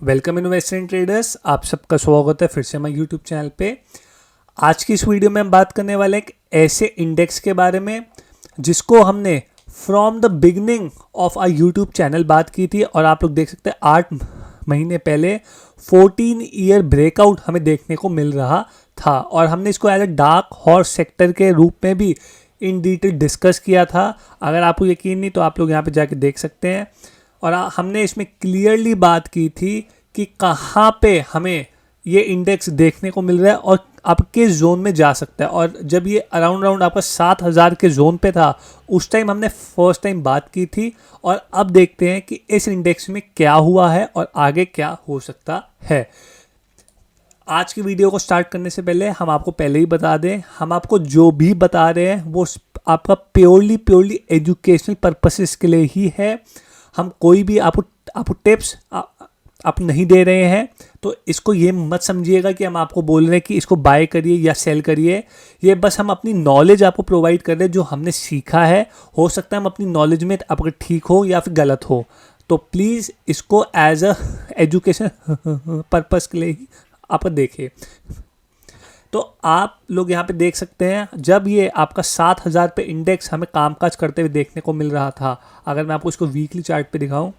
Welcome investment traders, आप सबका स्वागत है फिर से हमारे यूट्यूब चैनल पे। आज की इस वीडियो में हम बात करने वाले एक ऐसे इंडेक्स के बारे में जिसको हमने from the beginning of our YouTube channel बात की थी और आप लोग देख सकते हैं 8 महीने पहले 14 ईयर ब्रेकआउट हमें देखने को मिल रहा था और हमने इसको as a dark horse sector के रूप में भी इन डिटेल डिस्कस किया था। अगर आपको यकीन नहीं तो आप लोग यहाँ पे जाके देख सकते हैं। और हमने इसमें क्लियरली बात की थी कि कहाँ पे हमें ये इंडेक्स देखने को मिल रहा है और आप किस जोन में जा सकता है। और जब ये अराउंड आपका 7,000 के जोन पे था उस टाइम हमने फर्स्ट टाइम बात की थी। और अब देखते हैं कि इस इंडेक्स में क्या हुआ है और आगे क्या हो सकता है। आज की वीडियो को स्टार्ट करने से पहले हम आपको पहले ही बता दें, हम आपको जो भी बता रहे हैं वो आपका प्योरली एजुकेशनल पर्पसेस के लिए ही है। हम कोई भी आपको टिप्स आप नहीं दे रहे हैं, तो इसको ये मत समझिएगा कि हम आपको बोल रहे हैं कि इसको बाय करिए या सेल करिए। ये बस हम अपनी नॉलेज आपको प्रोवाइड कर रहे हैं जो हमने सीखा है। हो सकता है हम अपनी नॉलेज में अगर ठीक हो या फिर गलत हो, तो प्लीज़ इसको एज अ एजुकेशन पर्पस के लिए ही आप देखें। तो आप लोग यहाँ पे देख सकते हैं जब ये आपका 7,000 पे इंडेक्स हमें कामकाज करते हुए देखने को मिल रहा था। अगर मैं आपको इसको वीकली चार्ट पे दिखाऊं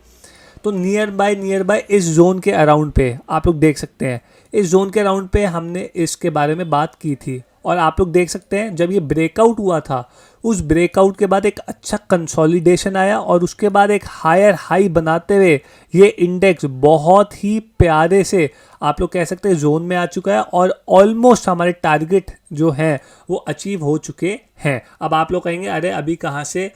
तो नियर बाय इस जोन के अराउंड पे आप लोग देख सकते हैं। इस जोन के अराउंड पे हमने इसके बारे में बात की थी और आप लोग देख सकते हैं जब ये ब्रेकआउट हुआ था उस ब्रेकआउट के बाद एक अच्छा कंसोलिडेशन आया और उसके बाद एक हायर हाई बनाते हुए ये इंडेक्स बहुत ही प्यारे से आप लोग कह सकते हैं जोन में आ चुका है और ऑलमोस्ट हमारे टारगेट जो हैं वो अचीव हो चुके हैं। अब आप लोग कहेंगे अरे अभी कहाँ से,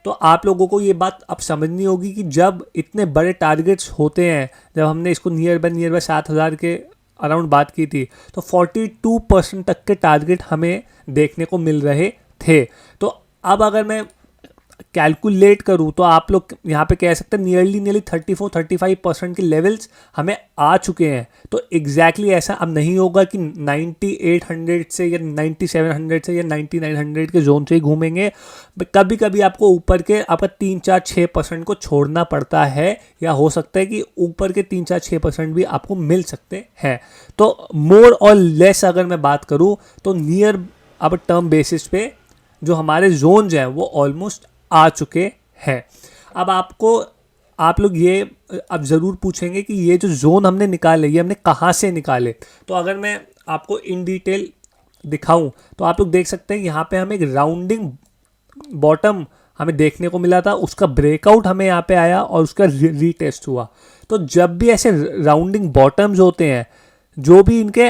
तो आप लोगों को ये बात अब समझनी होगी कि जब इतने बड़े टारगेट्स होते हैं, जब हमने इसको नियर बाय 7,000 के अराउंड बात की थी तो 42% तक के टारगेट हमें देखने को मिल रहे थे। तो अब अगर मैं कैलकुलेट करूँ तो आप लोग यहाँ पे कह सकते हैं नियरली 34-35% के लेवल्स हमें आ चुके हैं। तो एग्जैक्टली ऐसा अब नहीं होगा कि 9800 से या 9700 से या 9900 के जोन से ही घूमेंगे। कभी कभी आपको ऊपर के आपका 3-4-6% को छोड़ना पड़ता है या हो सकता है कि ऊपर के 3-4-6% भी आपको मिल सकते हैं। तो मोर और लेस अगर मैं बात करूँ तो नियर अब टर्म बेसिस पे जो हमारे जोन्स हैं वो ऑलमोस्ट आ चुके हैं। अब आप लोग ये अब ज़रूर पूछेंगे कि ये जो जोन हमने निकाले ये हमने कहाँ से निकाले। तो अगर मैं आपको इन डिटेल दिखाऊं तो आप लोग देख सकते हैं यहाँ पे हमें एक राउंडिंग बॉटम हमें देखने को मिला था, उसका ब्रेकआउट हमें यहाँ पे आया और उसका रीटेस्ट हुआ। तो जब भी ऐसे राउंडिंग बॉटम्स होते हैं, जो भी इनके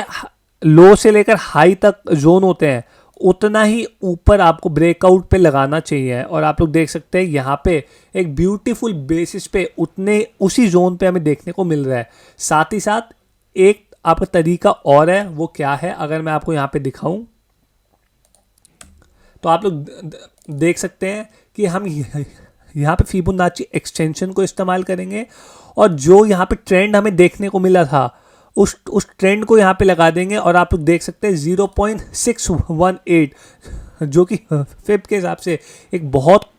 लो से लेकर हाई तक जोन होते हैं, उतना ही ऊपर आपको ब्रेकआउट पे लगाना चाहिए। और आप लोग देख सकते हैं यहाँ पे एक ब्यूटीफुल बेसिस पे उसी जोन पे हमें देखने को मिल रहा है। साथ ही साथ एक आपका तरीका और है, वो क्या है अगर मैं आपको यहाँ पे दिखाऊं तो आप लोग देख सकते हैं कि हम यहाँ पे फिबोनाची एक्सटेंशन को इस्तेमाल करेंगे और जो यहाँ पे ट्रेंड हमें देखने को मिला था उस ट्रेंड को यहाँ पे लगा देंगे और आप लोग देख सकते हैं 0.618 जो कि फिब के हिसाब से एक बहुत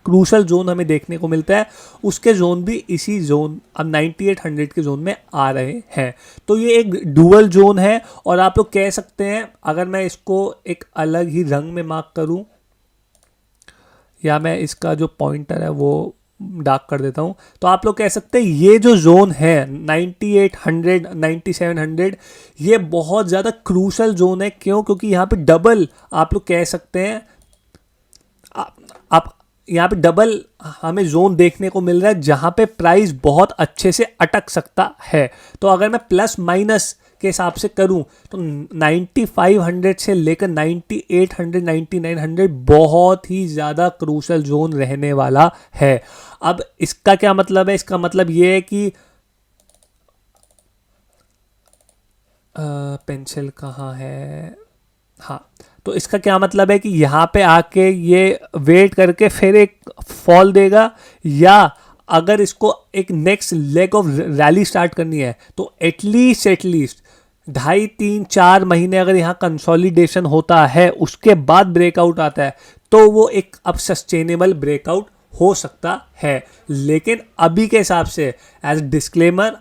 क्रूशल जोन हमें देखने को मिलता है। उसके जोन भी इसी जोन अब 9800 के जोन में आ रहे हैं। तो ये एक डुअल जोन है और आप लोग कह सकते हैं, अगर मैं इसको एक अलग ही रंग में मार्क करूं या मैं इसका जो पॉइंटर है वो डार्क कर देता हूं, तो आप लोग कह सकते हैं ये जो जोन है 9800 9700 ये बहुत ज़्यादा क्रूशल जोन है। क्यों? क्योंकि यहाँ पे डबल आप लोग कह सकते हैं आप यहाँ पे डबल हमें जोन देखने को मिल रहा है जहाँ पे प्राइस बहुत अच्छे से अटक सकता है। तो अगर मैं प्लस माइनस के हिसाब से करूं तो 9500 से लेकर 9800 9900 बहुत ही ज़्यादा क्रूशल जोन रहने वाला है। अब इसका क्या मतलब है? इसका मतलब ये है कि पेंसिल कहाँ है, हाँ, तो इसका क्या मतलब है कि यहाँ पे आके ये वेट करके फिर एक फॉल देगा, या अगर इसको एक next leg of rally start करनी है तो एटलीस्ट 2.5-3-4 महीने अगर यहाँ कंसोलिडेशन होता है उसके बाद ब्रेकआउट आता है तो वो एक अब सस्टेनेबल ब्रेकआउट हो सकता है। लेकिन अभी के हिसाब से एज डिस्क्लेमर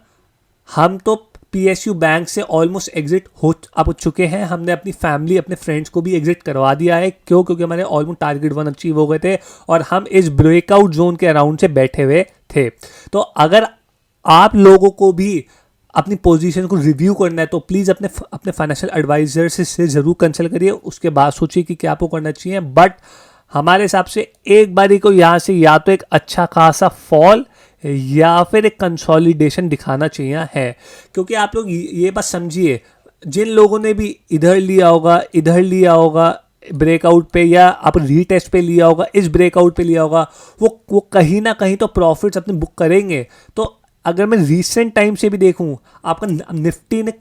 हम तो PSU बैंक से ऑलमोस्ट एग्जिट हो अब चुके हैं। हमने अपनी फैमिली, अपने फ्रेंड्स को भी एग्जिट करवा दिया है। क्यों? क्योंकि हमारे ऑलमोस्ट टारगेट 1 अचीव हो गए थे और हम इस ब्रेकआउट जोन के अराउंड से बैठे हुए थे। तो अगर आप लोगों को भी अपनी पोजीशन को रिव्यू करना है तो प्लीज़ अपने फाइनेंशियल एडवाइजर से ज़रूर कंसल्ट करिए, उसके बाद सोचिए कि क्या आपको करना चाहिए। बट हमारे हिसाब से एक बारी को यहाँ से या तो एक अच्छा खासा फॉल या फिर एक कंसोलिडेशन दिखाना चाहिए है। क्योंकि आप लोग ये बात समझिए, जिन लोगों ने भी इधर लिया होगा ब्रेकआउट पे, या आप रीटेस्ट पे लिया होगा, इस ब्रेकआउट पे लिया होगा, वो कहीं ना कहीं तो प्रॉफिट्स अपने बुक करेंगे। तो अगर मैं रीसेंट टाइम से भी देखूं, आपका निफ्टी ने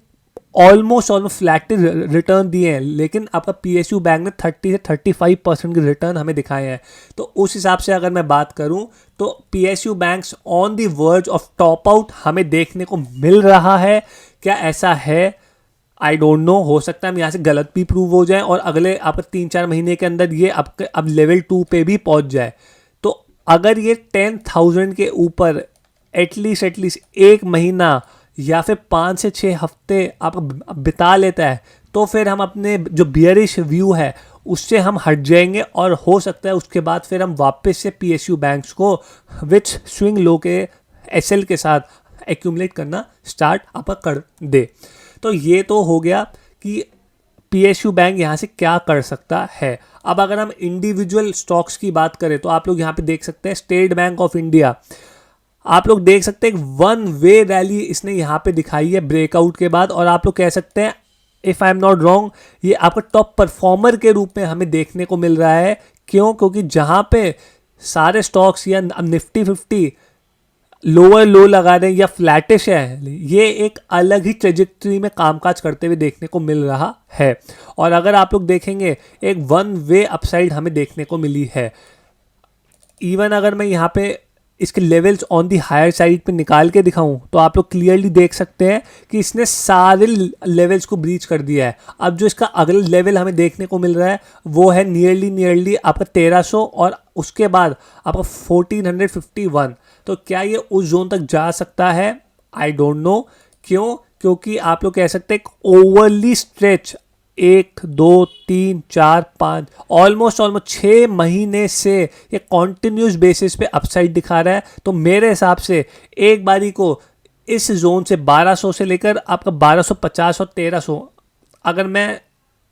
ऑलमोस्ट फ्लैट रिटर्न दिए हैं, लेकिन आपका PSU बैंक ने 30 से 35% के रिटर्न हमें दिखाए हैं। तो उस हिसाब से अगर मैं बात करूं तो PSU banks on the verge of top out हमें देखने को मिल रहा है। क्या ऐसा है? आई डोंट नो, हो सकता है हम यहाँ से गलत भी प्रूव हो जाए और अगले आपका 3-4 महीने के अंदर ये अब लेवल 2 पे भी पहुँच जाए। तो अगर ये 10,000 के ऊपर एटलीस्ट 1 महीना या फिर 5 से 6 हफ्ते आप बिता लेता है तो फिर हम अपने जो बियरिश व्यू है उससे हम हट जाएंगे और हो सकता है उसके बाद फिर हम वापस से PSU बैंक्स को विच स्विंग लो के SL के साथ एक्यूमुलेट करना स्टार्ट आप कर दे। तो ये तो हो गया कि PSU बैंक यहाँ से क्या कर सकता है। अब अगर हम इंडिविजुअल स्टॉक्स की बात करें तो आप लोग यहाँ पे देख सकते हैं स्टेट बैंक ऑफ इंडिया, आप लोग देख सकते हैं 1 वे रैली इसने यहाँ पे दिखाई है ब्रेकआउट के बाद, और आप लोग कह सकते हैं if I am not wrong ये आपका टॉप परफॉर्मर के रूप में हमें देखने को मिल रहा है। क्यों? क्योंकि जहाँ पे सारे स्टॉक्स या निफ्टी 50 लोअर लो लगा रहे हैं या फ्लैटिश है, ये एक अलग ही ट्रेजेक्टरी में कामकाज करते हुए देखने को मिल रहा है। और अगर आप लोग देखेंगे एक 1 वे अपसाइड हमें देखने को मिली है। इवन अगर मैं यहाँ पे इसके levels on the higher side पे निकाल के दिखाऊं तो आप लोग क्लियरली देख सकते हैं कि इसने सारे लेवल्स को ब्रीच कर दिया है। अब जो इसका अगला लेवल हमें देखने को मिल रहा है वो है नियरली आपका 1300 और उसके बाद आपका 1451। तो क्या ये उस जोन तक जा सकता है? I don't know. क्यों? क्योंकि आप लोग कह सकते हैं ओवरली स्ट्रेच 1 2 3 4 5 ऑलमोस्ट 6 महीने से ये कॉन्टिन्यूस बेसिस पे अपसाइड दिखा रहा है। तो मेरे हिसाब से एक बारी को इस जोन से 1200 से लेकर आपका 1250 और 1300 अगर मैं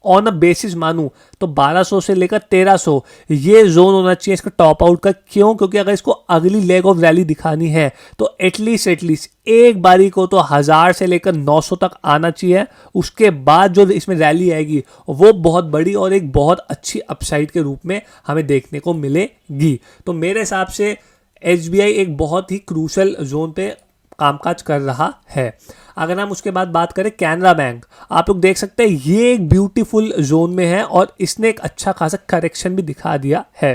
ऑन अ बेसिस मानूं तो 1200 से लेकर 1300 ये जोन होना चाहिए इसका टॉप आउट का। क्यों? क्योंकि अगर इसको अगली लेग ऑफ रैली दिखानी है तो एटलीस्ट एक बारी को तो 1000 से लेकर 900 तक आना चाहिए। उसके बाद जो इसमें रैली आएगी वो बहुत बड़ी और एक बहुत अच्छी अपसाइड के रूप में हमें देखने को मिलेगी। तो मेरे हिसाब से SBI एक बहुत ही क्रूशल जोन पे कामकाज कर रहा है। अगर हम उसके बाद बात करें कैनरा बैंक, आप लोग देख सकते हैं ये एक ब्यूटीफुल जोन में है और इसने एक अच्छा खासा करेक्शन भी दिखा दिया है।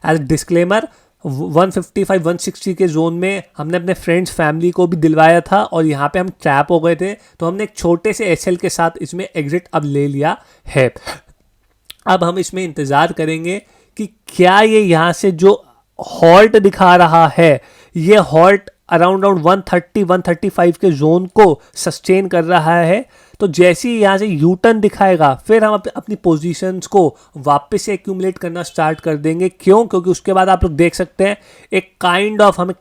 एज डिस्क्लेमर 155-160 के जोन में हमने अपने फ्रेंड्स फैमिली को भी दिलवाया था और यहाँ पे हम ट्रैप हो गए थे, तो हमने एक छोटे से SL के साथ इसमें एग्जिट अब ले लिया है। अब हम इसमें इंतज़ार करेंगे कि क्या ये यहाँ से जो हॉल्ट दिखा रहा है ये हॉल्ट अराउंड 130-135 के जोन को सस्टेन कर रहा है। तो जैसे ही यहाँ से यू टर्न दिखाएगा फिर हम अपनी पोजीशंस को वापस से एक्यूमुलेट करना स्टार्ट कर देंगे। क्यों? क्योंकि उसके बाद आप लोग देख सकते हैं एक काइंड ऑफ हमें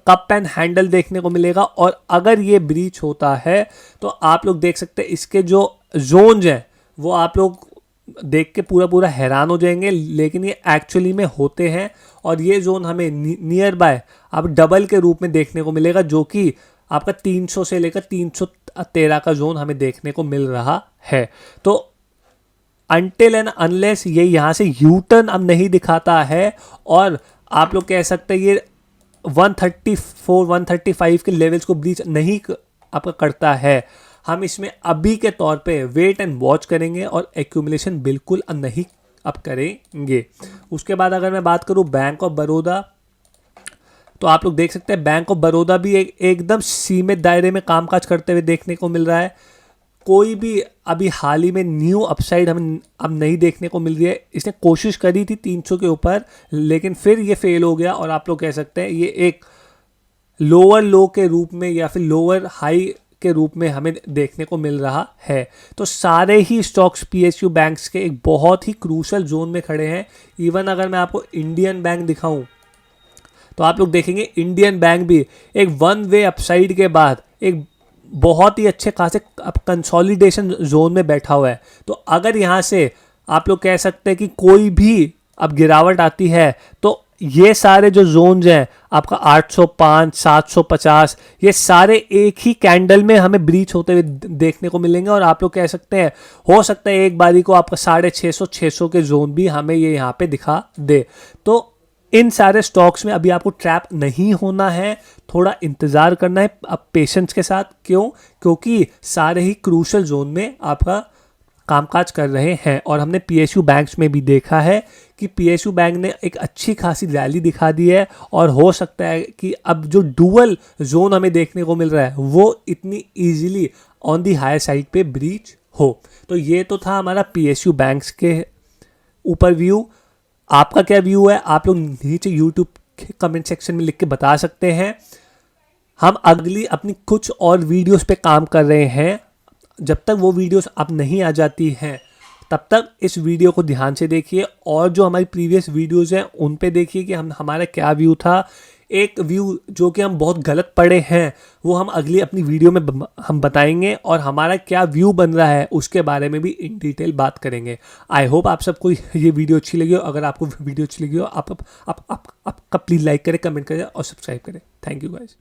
कप एंड हैंडल देखने को मिलेगा, और अगर ये ब्रीच होता है तो आप लोग देख सकते हैं इसके जो जोन्स हैं वो आप लोग देख के पूरा हैरान हो जाएंगे, लेकिन ये एक्चुअली में होते हैं। और ये जोन हमें नियर बाय अब डबल के रूप में देखने को मिलेगा, जो कि आपका 300 से लेकर 313 का जोन हमें देखने को मिल रहा है। तो अनटिल एंड अनलेस ये यहाँ से यू टर्न अब नहीं दिखाता है और आप लोग कह सकते हैं ये 134-135 के लेवल्स को ब्रीच नहीं आपका करता है, हम इसमें अभी के तौर पे वेट एंड वॉच करेंगे और एक्यूमुलेशन बिल्कुल नहीं अब करेंगे। उसके बाद अगर मैं बात करूं बैंक ऑफ बड़ौदा, तो आप लोग देख सकते हैं बैंक ऑफ बड़ौदा भी एकदम सीमित दायरे में कामकाज करते हुए देखने को मिल रहा है। कोई भी अभी हाल ही में न्यू अपसाइड हमें अब नहीं देखने को मिल रही है। इसने कोशिश करी थी 300 के ऊपर, लेकिन फिर ये फेल हो गया और आप लोग कह सकते हैं ये एक लोअर लो के रूप में या फिर लोअर हाई के रूप में हमें देखने को मिल रहा है। तो सारे ही स्टॉक्स PSU बैंक्स के एक बहुत ही क्रूशल जोन में खड़े हैं। इवन अगर मैं आपको इंडियन बैंक दिखाऊं तो आप लोग देखेंगे इंडियन बैंक भी एक वन वे अपसाइड के बाद एक बहुत ही अच्छे खासे कंसोलिडेशन जोन में बैठा हुआ है। तो अगर यहाँ से आप लोग कह सकते हैं कि कोई भी अब गिरावट आती है तो ये सारे जो जोन्स हैं आपका 805, 750, ये सारे एक ही कैंडल में हमें ब्रीच होते हुए देखने को मिलेंगे। और आप लोग कह सकते हैं हो सकता है एक बारी को आपका 650, 600 के जोन भी हमें ये यहाँ पे दिखा दे। तो इन सारे स्टॉक्स में अभी आपको ट्रैप नहीं होना है, थोड़ा इंतज़ार करना है अब पेशेंस के साथ। क्यों? क्योंकि सारे ही क्रूशल जोन में आपका कामकाज कर रहे हैं। और हमने PSU बैंक्स में भी देखा है कि PSU बैंक ने एक अच्छी खासी रैली दिखा दी है और हो सकता है कि अब जो डुअल जोन हमें देखने को मिल रहा है वो इतनी easily on the higher side पे ब्रीच हो। तो ये तो था हमारा PSU बैंक्स के ऊपर व्यू। आपका क्या व्यू है आप लोग नीचे यूट्यूब के कमेंट सेक्शन में लिख के बता सकते हैं। हम अगली अपनी कुछ और वीडियोस पे काम कर रहे हैं। जब तक वो वीडियोस अब नहीं आ जाती हैं तब तक इस वीडियो को ध्यान से देखिए और जो हमारी प्रीवियस वीडियोस हैं उन पे देखिए कि हमारा क्या व्यू था। एक व्यू जो कि हम बहुत गलत पढ़े हैं वो हम अगली अपनी वीडियो में हम बताएंगे और हमारा क्या व्यू बन रहा है उसके बारे में भी इन डिटेल बात करेंगे। आई होप आप सबको ये वीडियो अच्छी लगी हो। अगर आपको वीडियो अच्छी लगी हो आपका प्लीज़ लाइक करें, कमेंट करें और सब्सक्राइब करें। Thank you guys.